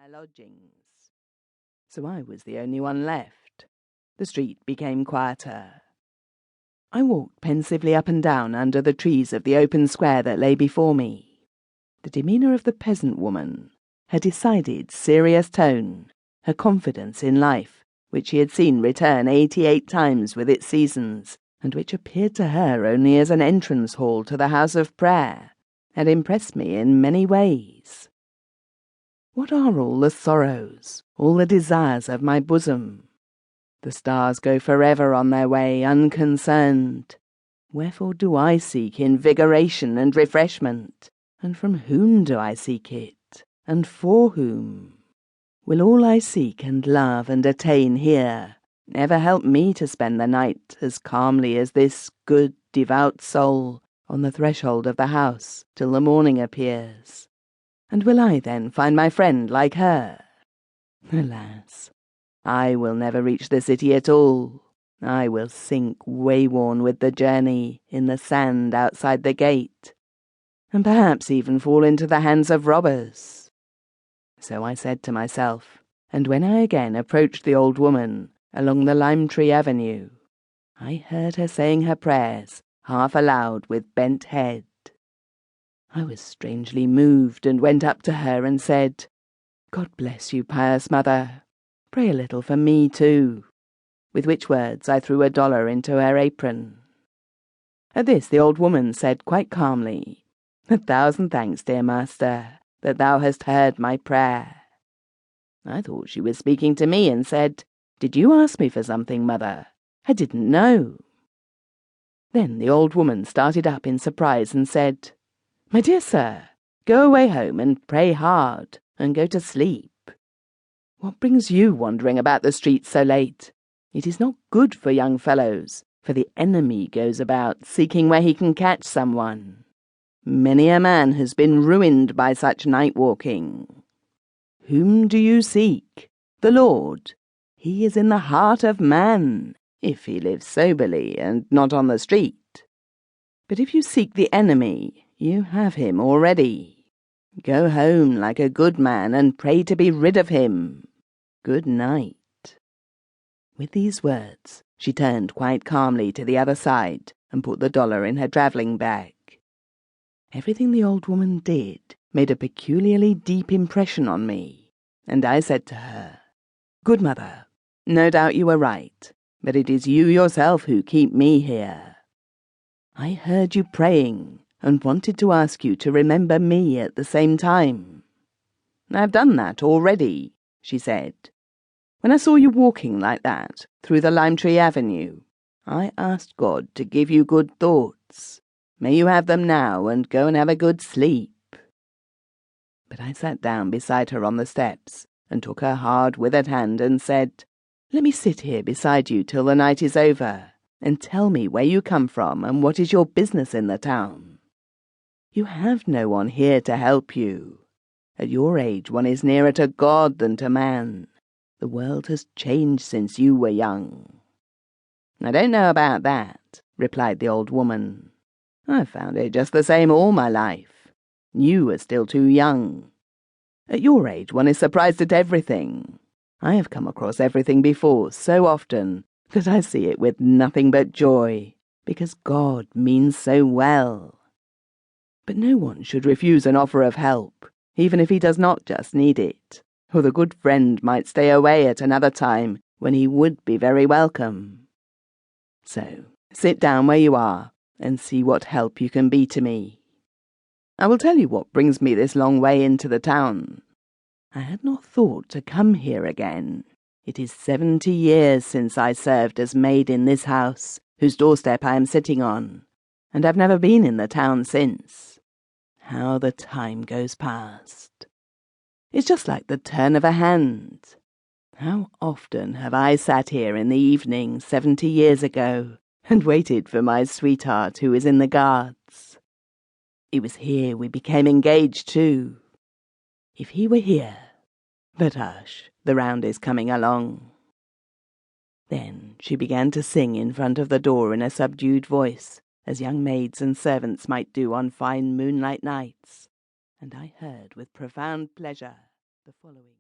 their lodgings. So I was the only one left. The street became quieter. I walked pensively up and down under the trees of the open square that lay before me. The demeanour of the peasant woman, her decided, serious tone, her confidence in life, which she had seen return 88 times with its seasons, and which appeared to her only as an entrance hall to the house of prayer, had impressed me in many ways. What are all the sorrows, all the desires of my bosom? The stars go forever on their way unconcerned. Wherefore do I seek invigoration and refreshment? And from whom do I seek it? And for whom? Will all I seek and love and attain here ever help me to spend the night as calmly as this good, devout soul on the threshold of the house till the morning appears? And will I then find my friend like her? Alas, I will never reach the city at all. I will sink wayworn with the journey in the sand outside the gate, and perhaps even fall into the hands of robbers. So I said to myself, and when I again approached the old woman along the lime-tree avenue, I heard her saying her prayers half aloud with bent head. I was strangely moved and went up to her and said, "God bless you, pious mother. Pray a little for me too," with which words I threw $1 into her apron. At this the old woman said quite calmly, "1,000 thanks, dear master, that thou hast heard my prayer." I thought she was speaking to me and said, "Did you ask me for something, mother? I didn't know." Then the old woman started up in surprise and said, "My dear sir, go away home and pray hard, and go to sleep. What brings you wandering about the streets so late? It is not good for young fellows, for the enemy goes about seeking where he can catch someone. Many a man has been ruined by such night walking. Whom do you seek? The Lord. He is in the heart of man, if he lives soberly and not on the street. But if you seek the enemy, you have him already. Go home like a good man and pray to be rid of him. Good night." With these words, she turned quite calmly to the other side and put the $1 in her travelling bag. Everything the old woman did made a peculiarly deep impression on me, and I said to her, "Good mother, no doubt you are right, but it is you yourself who keep me here. I heard you praying and wanted to ask you to remember me at the same time." "I've done that already," she said. "When I saw you walking like that through the lime-tree avenue, I asked God to give you good thoughts. May you have them now and go and have a good sleep." But I sat down beside her on the steps and took her hard withered hand and said, "Let me sit here beside you till the night is over, and tell me where you come from and what is your business in the town. You have no one here to help you. At your age one is nearer to God than to man. The world has changed since you were young." "I don't know about that," replied the old woman. "I've found it just the same all my life. You are still too young. At your age one is surprised at everything. I have come across everything before so often that I see it with nothing but joy, because God means so well. But no one should refuse an offer of help, even if he does not just need it, or the good friend might stay away at another time when he would be very welcome. So, sit down where you are and see what help you can be to me. I will tell you what brings me this long way into the town. I had not thought to come here again. It is 70 years since I served as maid in this house, whose doorstep I am sitting on, and I've never been in the town since. How the time goes past. It's just like the turn of a hand. How often have I sat here in the evening 70 years ago and waited for my sweetheart who is in the Guards. It was here we became engaged too. If he were here. But hush, the round is coming along." Then she began to sing in front of the door in a subdued voice, as young maids and servants might do on fine moonlight nights, and I heard with profound pleasure the following.